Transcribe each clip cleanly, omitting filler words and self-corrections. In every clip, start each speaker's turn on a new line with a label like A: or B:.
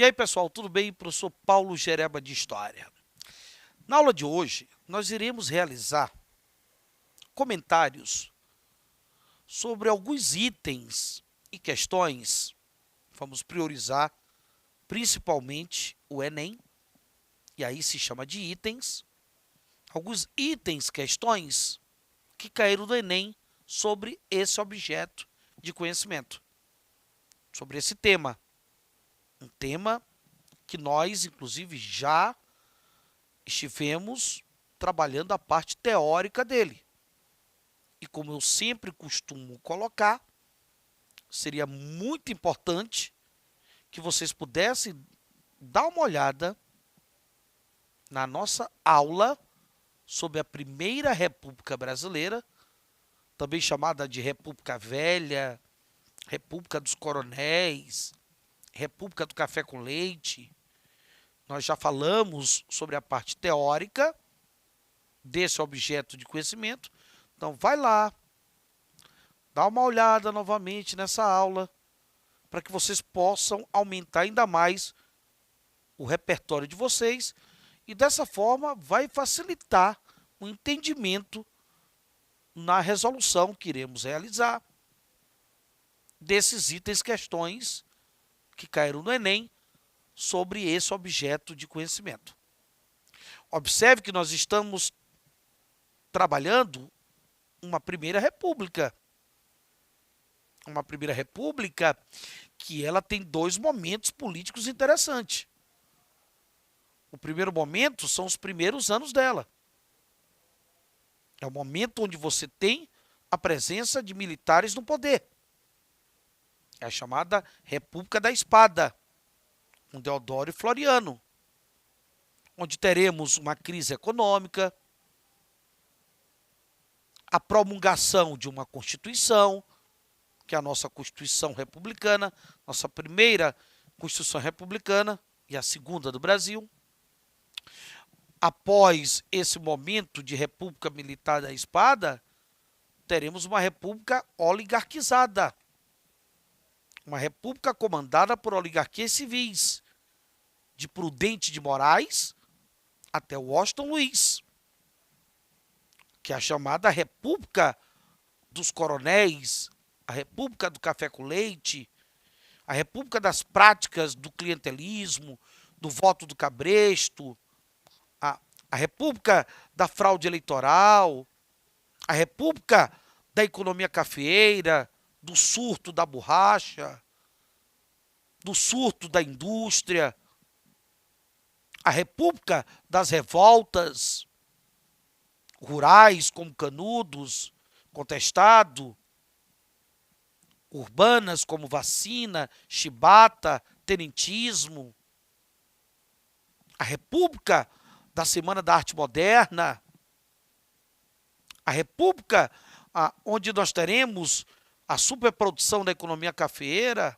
A: aí, pessoal, tudo bem? Professor Paulo Gereba de História. Na aula de hoje, nós iremos realizar comentários sobre alguns itens e questões. Vamos priorizar principalmente o Enem, e aí se chama de itens. Alguns itens, questões que caíram do Enem sobre esse objeto de conhecimento, sobre esse tema. Um tema que nós, inclusive, já estivemos trabalhando a parte teórica dele. E como eu sempre costumo colocar, seria muito importante que vocês pudessem dar uma olhada na nossa aula sobre a Primeira República Brasileira, também chamada de República Velha, República dos Coronéis, República do Café com Leite. Nós já falamos sobre a parte teórica desse objeto de conhecimento. Então, vai lá, dá uma olhada novamente nessa aula, para que vocês possam aumentar ainda mais o repertório de vocês e dessa forma vai facilitar o entendimento na resolução que iremos realizar desses itens, questões que caíram no Enem sobre esse objeto de conhecimento. Observe que nós estamos trabalhando uma Primeira República. Uma Primeira República que ela tem dois momentos políticos interessantes. O primeiro momento são os primeiros anos dela. É o momento onde você tem a presença de militares no poder. É a chamada República da Espada, com Deodoro e Floriano, onde teremos uma crise econômica, a promulgação de uma Constituição, que é a nossa Constituição Republicana, nossa primeira Constituição Republicana e a segunda do Brasil. Após esse momento de República Militar da Espada, teremos uma república oligarquizada. Uma república comandada por oligarquias civis, de Prudente de Moraes até Washington Luiz, que é a chamada República dos Coronéis, a República do Café com Leite, a República das práticas do clientelismo, do voto do cabresto, a República da fraude eleitoral, a República da economia cafeeira, do surto da borracha, do surto da indústria, a República das revoltas rurais, como Canudos, Contestado, urbanas, como Vacina, Chibata, Tenentismo, a República da Semana da Arte Moderna, a República onde nós teremos a superprodução da economia cafeeira,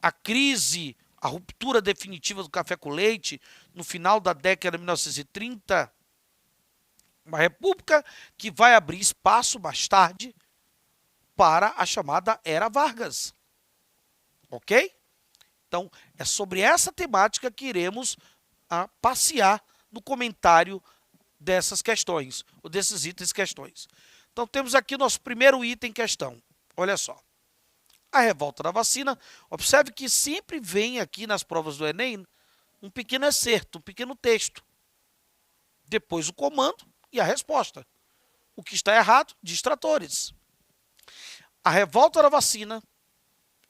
A: a crise, a ruptura definitiva do café com leite no final da década de 1930, uma república que vai abrir espaço mais tarde para a chamada Era Vargas. Ok? Então, é sobre essa temática que iremos passear no comentário dessas questões, ou desses itens questões. Então, temos aqui nosso primeiro item questão. Olha só. A revolta da vacina. Observe que sempre vem aqui nas provas do Enem um pequeno excerto, um pequeno texto. Depois o comando e a resposta. O que está errado, distratores. A revolta da vacina,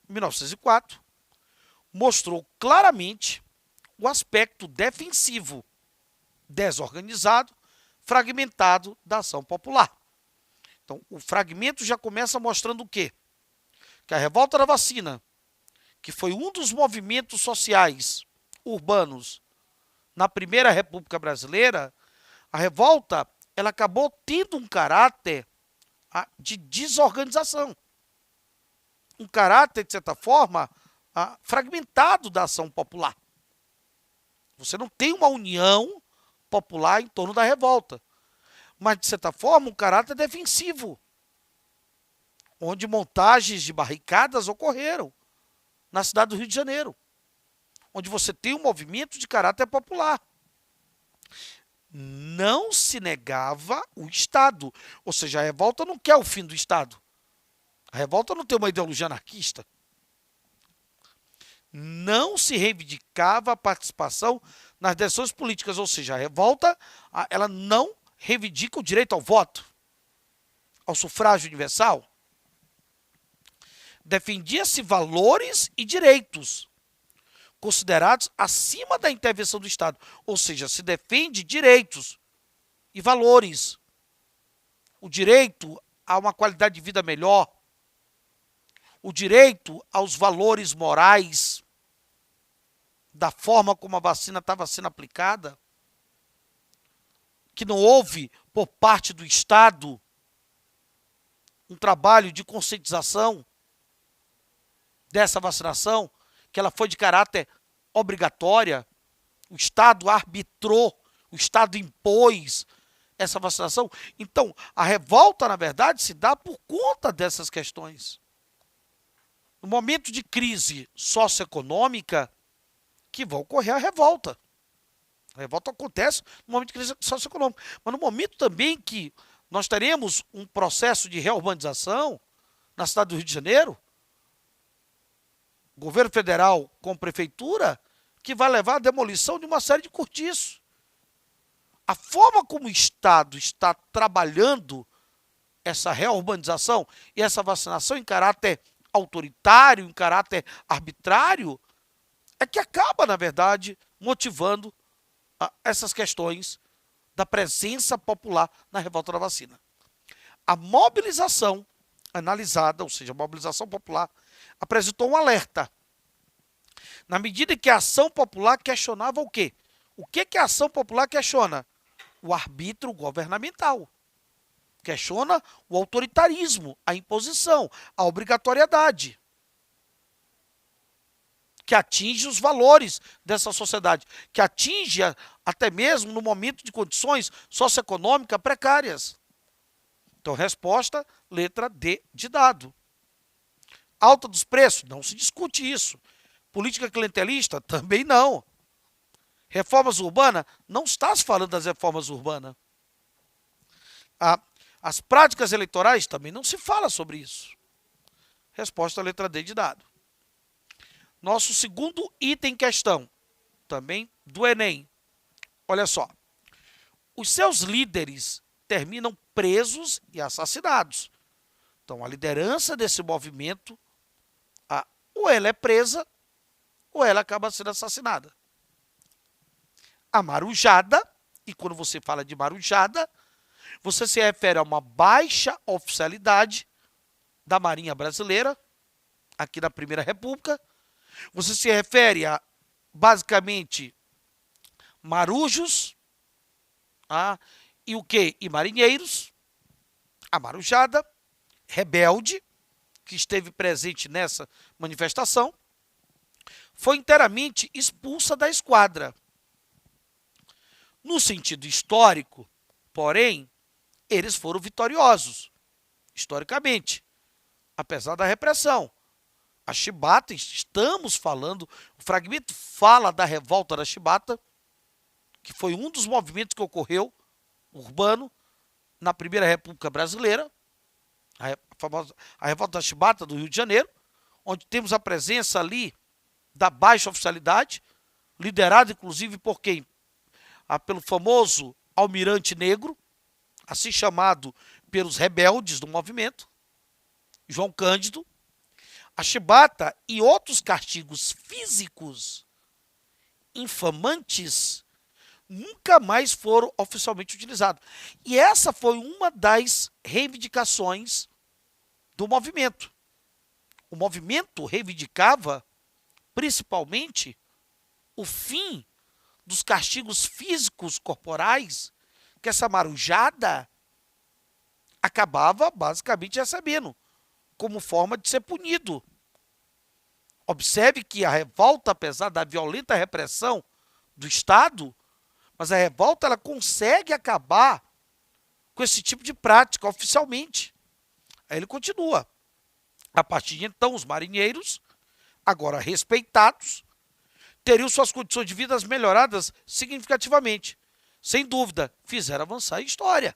A: 1904, mostrou claramente o aspecto defensivo, desorganizado, fragmentado da ação popular. Então, o fragmento já começa mostrando o quê? Que a revolta da vacina, que foi um dos movimentos sociais urbanos na Primeira República Brasileira, a revolta ela acabou tendo um caráter de desorganização. Um caráter, de certa forma, fragmentado da ação popular. Você não tem uma união popular em torno da revolta, mas, de certa forma, um caráter defensivo, onde montagens de barricadas ocorreram na cidade do Rio de Janeiro, onde você tem um movimento de caráter popular. Não se negava o Estado, ou seja, a revolta não quer o fim do Estado. A revolta não tem uma ideologia anarquista. Não se reivindicava a participação nas decisões políticas, ou seja, a revolta ela não reivindica o direito ao voto, ao sufrágio universal. Defendia-se valores e direitos considerados acima da intervenção do Estado, ou seja, se defende direitos e valores. O direito a uma qualidade de vida melhor, o direito aos valores morais, da forma como a vacina estava sendo aplicada, que não houve, por parte do Estado, um trabalho de conscientização dessa vacinação, que ela foi de caráter obrigatória, o Estado arbitrou, o Estado impôs essa vacinação. Então, a revolta, na verdade, se dá por conta dessas questões. No momento de crise socioeconômica, que vai ocorrer a revolta. A revolta acontece no momento de crise socioeconômica. Mas no momento também que nós teremos um processo de reurbanização na cidade do Rio de Janeiro, governo federal com prefeitura, que vai levar à demolição de uma série de cortiços. A forma como o Estado está trabalhando essa reurbanização e essa vacinação em caráter autoritário, em caráter arbitrário, é que acaba, na verdade, motivando essas questões da presença popular na revolta da vacina. A mobilização analisada, ou seja, a mobilização popular, apresentou um alerta. Na medida que a ação popular questionava o quê? O que a ação popular questiona? O arbítrio governamental. Questiona o autoritarismo, a imposição, a obrigatoriedade, que atinge os valores dessa sociedade, que atinge até mesmo no momento de condições socioeconômicas precárias. Então, resposta, letra D de dado. Alta dos preços? Não se discute isso. Política clientelista? Também não. Reformas urbanas? Não está se falando das reformas urbanas. As práticas eleitorais? Também não se fala sobre isso. Resposta, letra D de dado. Nosso segundo item em questão, também do Enem. Olha só. Os seus líderes terminam presos e assassinados. Então, a liderança desse movimento, ou ela é presa, ou ela acaba sendo assassinada. A marujada, e quando você fala de marujada, você se refere a uma baixa oficialidade da Marinha Brasileira, aqui na Primeira República. Você se refere a, basicamente, marujos, e o quê? E marinheiros, a marujada, rebelde, que esteve presente nessa manifestação, foi inteiramente expulsa da esquadra. No sentido histórico, porém, eles foram vitoriosos, historicamente, apesar da repressão. A Chibata, estamos falando, o fragmento fala da revolta da Chibata, que foi um dos movimentos que ocorreu, urbano, na Primeira República Brasileira, a revolta da Chibata do Rio de Janeiro, onde temos a presença ali da baixa oficialidade, liderada inclusive por quem? Pelo famoso Almirante Negro, assim chamado pelos rebeldes do movimento, João Cândido. A chibata e outros castigos físicos infamantes nunca mais foram oficialmente utilizados. E essa foi uma das reivindicações do movimento. O movimento reivindicava, principalmente, o fim dos castigos físicos corporais que essa marujada acabava basicamente recebendo, como forma de ser punido. Observe que a revolta, apesar da violenta repressão do Estado, mas a revolta ela consegue acabar com esse tipo de prática oficialmente. Aí ele continua. A partir de então, os marinheiros, agora respeitados, teriam suas condições de vida melhoradas significativamente. Sem dúvida, fizeram avançar a história.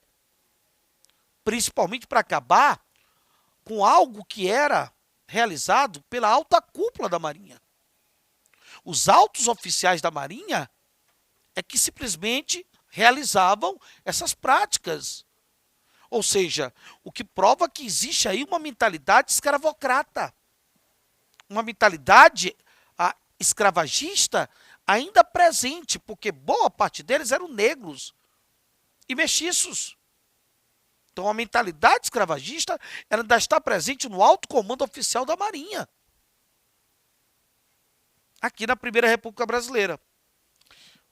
A: Principalmente para acabar com algo que era realizado pela alta cúpula da Marinha. Os altos oficiais da Marinha é que simplesmente realizavam essas práticas. Ou seja, o que prova que existe aí uma mentalidade escravocrata. Uma mentalidade escravagista ainda presente, porque boa parte deles eram negros e mestiços. Então a mentalidade escravagista ela ainda está presente no alto comando oficial da Marinha. Aqui na Primeira República Brasileira.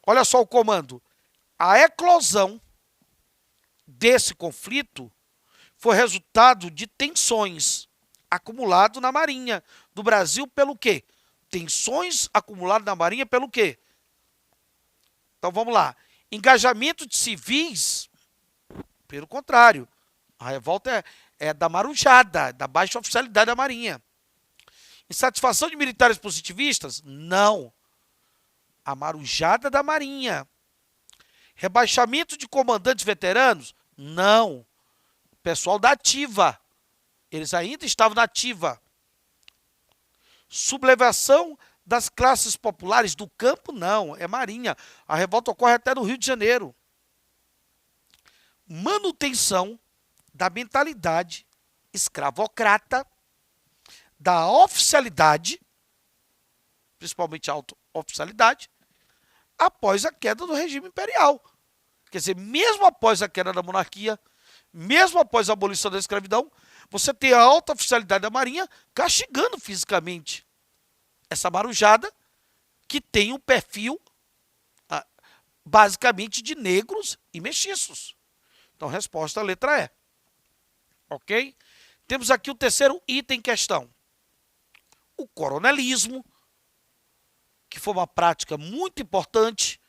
A: Olha só o comando. A eclosão desse conflito foi resultado de tensões acumuladas na Marinha do Brasil pelo quê? Tensões acumuladas na Marinha pelo quê? Então vamos lá. Engajamento de civis, pelo contrário. A revolta é da marujada, da baixa oficialidade da Marinha. Insatisfação de militares positivistas? Não. A marujada da Marinha. Rebaixamento de comandantes veteranos? Não. Pessoal da ativa. Eles ainda estavam na ativa. Sublevação das classes populares do campo? Não. É Marinha. A revolta ocorre até no Rio de Janeiro. Manutenção da mentalidade escravocrata, da oficialidade, principalmente a auto-oficialidade, após a queda do regime imperial. Quer dizer, mesmo após a queda da monarquia, mesmo após a abolição da escravidão, você tem a alta oficialidade da Marinha castigando fisicamente essa marujada que tem um perfil basicamente de negros e mestiços. Então, resposta à letra E. Ok? Temos aqui o terceiro item em questão. O coronelismo, que foi uma prática muito importante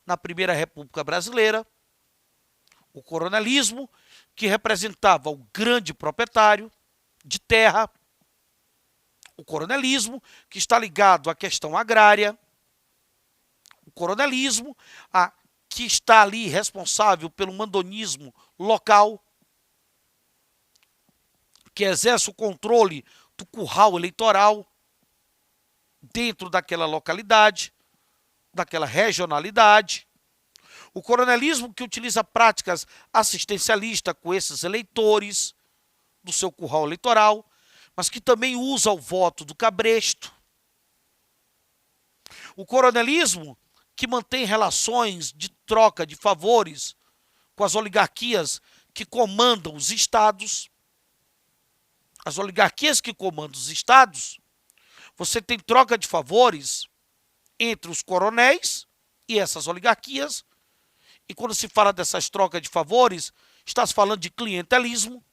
A: na Primeira República Brasileira. O coronelismo, que representava o grande proprietário de terra. O coronelismo, que está ligado à questão agrária. O coronelismo, que está ali responsável pelo mandonismo local, que exerce o controle do curral eleitoral dentro daquela localidade, daquela regionalidade. O coronelismo que utiliza práticas assistencialistas com esses eleitores do seu curral eleitoral, mas que também usa o voto do cabresto. O coronelismo que mantém relações de troca de favores com as oligarquias que comandam os estados. As oligarquias que comandam os estados, você tem troca de favores entre os coronéis e essas oligarquias. E quando se fala dessas trocas de favores, está se falando de clientelismo.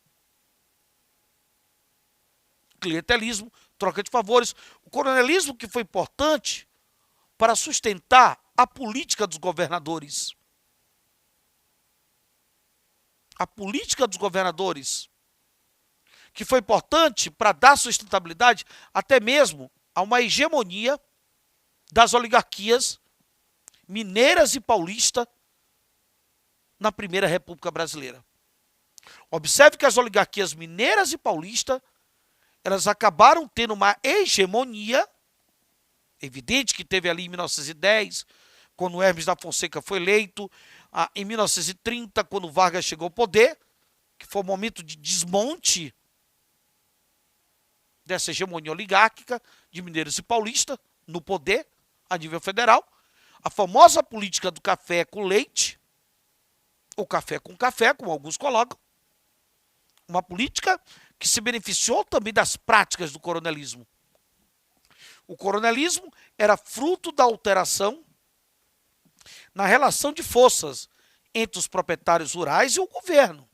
A: Clientelismo, troca de favores. O coronelismo que foi importante para sustentar a política dos governadores. A política dos governadores, que foi importante para dar sustentabilidade até mesmo a uma hegemonia das oligarquias mineiras e paulistas na Primeira República Brasileira. Observe que as oligarquias mineiras e paulistas, elas acabaram tendo uma hegemonia, evidente que teve ali em 1910, quando Hermes da Fonseca foi eleito, em 1930, quando Vargas chegou ao poder, que foi um momento de desmonte dessa hegemonia oligárquica de mineiros e paulistas no poder a nível federal. A famosa política do café com leite, ou café, como alguns colocam. Uma política que se beneficiou também das práticas do coronelismo. O coronelismo era fruto da alteração na relação de forças entre os proprietários rurais e o governo.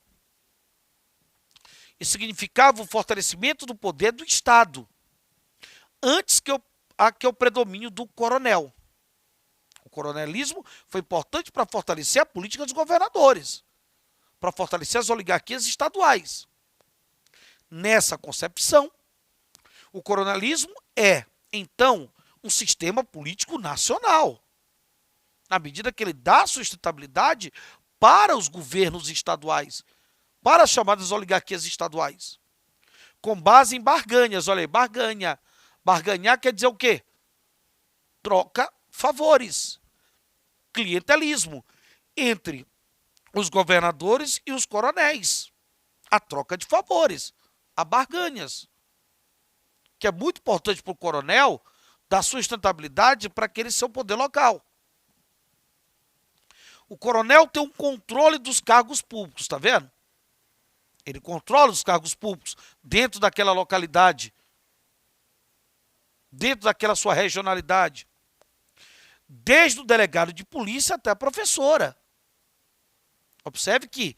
A: Isso significava o fortalecimento do poder do Estado, antes que o predomínio do coronel. O coronelismo foi importante para fortalecer a política dos governadores, para fortalecer as oligarquias estaduais. Nessa concepção, o coronelismo é, então, um sistema político nacional, na medida que ele dá sustentabilidade para os governos estaduais, para as chamadas oligarquias estaduais, com base em barganhas. Olha aí, barganha. Barganhar quer dizer o quê? Troca favores, clientelismo entre os governadores e os coronéis. A troca de favores, a barganhas, que é muito importante para o coronel dar sustentabilidade para aquele seu poder local. O coronel tem um controle dos cargos públicos, tá vendo? Ele controla os cargos públicos dentro daquela localidade, dentro daquela sua regionalidade. Desde o delegado de polícia até a professora. Observe que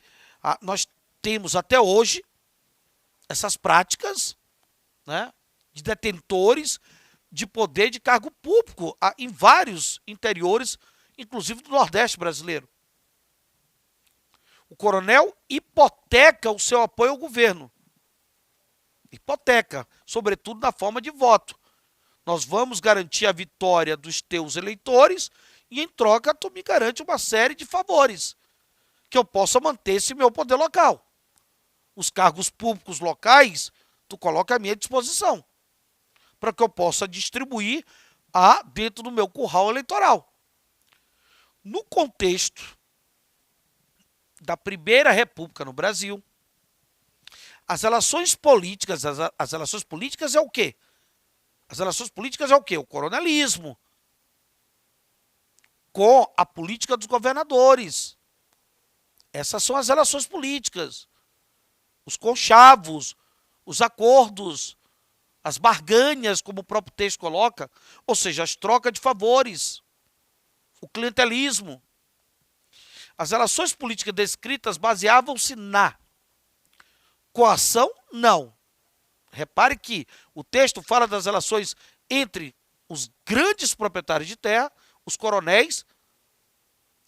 A: nós temos até hoje essas práticas, né, de detentores de poder de cargo público em vários interiores, inclusive do Nordeste brasileiro. O coronel hipoteca o seu apoio ao governo. Hipoteca, sobretudo na forma de voto. Nós vamos garantir a vitória dos teus eleitores e, em troca, tu me garante uma série de favores, que eu possa manter esse meu poder local. Os cargos públicos locais, tu coloca à minha disposição, para que eu possa distribuir dentro do meu curral eleitoral. No contexto da Primeira República no Brasil, as relações políticas é o quê? As relações políticas é o quê? O coronelismo, com a política dos governadores. Essas são as relações políticas. Os conchavos, os acordos, as barganhas, como o próprio texto coloca, ou seja, as trocas de favores, o clientelismo. As relações políticas descritas baseavam-se na coação? Não. Repare que o texto fala das relações entre os grandes proprietários de terra, os coronéis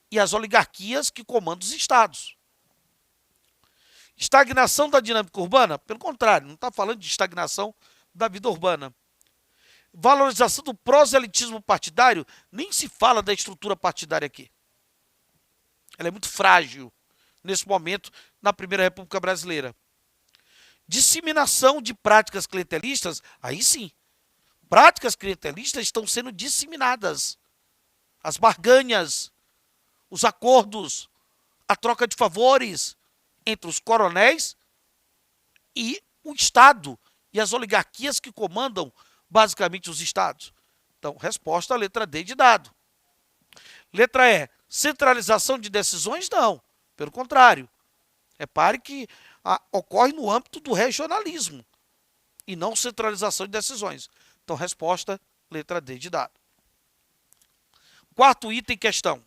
A: e as oligarquias que comandam os estados. Estagnação da dinâmica urbana? Pelo contrário, não está falando de estagnação da vida urbana. Valorização do proselitismo partidário? Nem se fala da estrutura partidária aqui. Ela é muito frágil nesse momento na Primeira República Brasileira. Disseminação de práticas clientelistas? Aí sim. Práticas clientelistas estão sendo disseminadas. As barganhas, os acordos, a troca de favores entre os coronéis e o Estado e as oligarquias que comandam basicamente os estados. Então, resposta à letra D de dado. Letra E, centralização de decisões? Não, pelo contrário. Repare que ocorre no âmbito do regionalismo e não centralização de decisões. Então, resposta, letra D de dado. Quarto item, questão.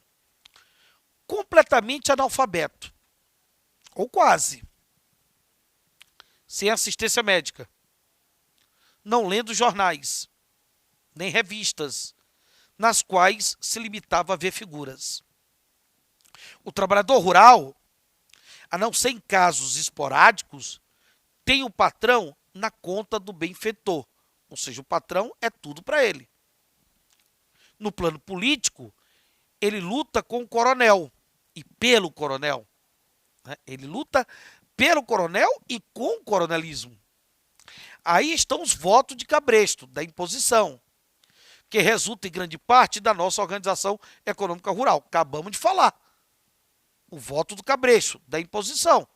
A: Completamente analfabeto, ou quase, sem assistência médica, não lendo jornais, nem revistas, nas quais se limitava a ver figuras. O trabalhador rural, a não ser em casos esporádicos, tem o patrão na conta do benfeitor, ou seja, o patrão é tudo para ele. No plano político, ele luta com o coronel e pelo coronel. Ele luta pelo coronel e com o coronelismo. Aí estão os votos de cabresto, da imposição, que resulta em grande parte da nossa organização econômica rural. Acabamos de falar. O voto do cabresto, da imposição,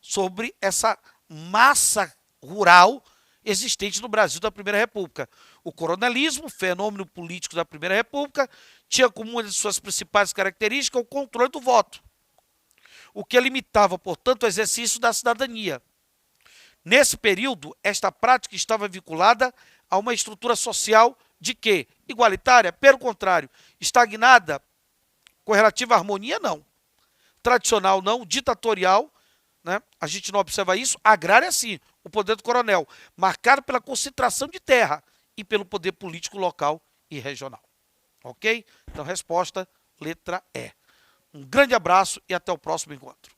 A: sobre essa massa rural existente no Brasil da Primeira República. O coronelismo, fenômeno político da Primeira República, tinha como uma de suas principais características o controle do voto, o que limitava, portanto, o exercício da cidadania. Nesse período, esta prática estava vinculada a uma estrutura social de quê? Igualitária? Pelo contrário, estagnada, com relativa harmonia? Não. Tradicional? Não. Ditatorial? Né? A gente não observa isso. Agrária, sim. O poder do coronel, marcado pela concentração de terra e pelo poder político local e regional. Ok? Então, resposta, letra E. Um grande abraço e até o próximo encontro.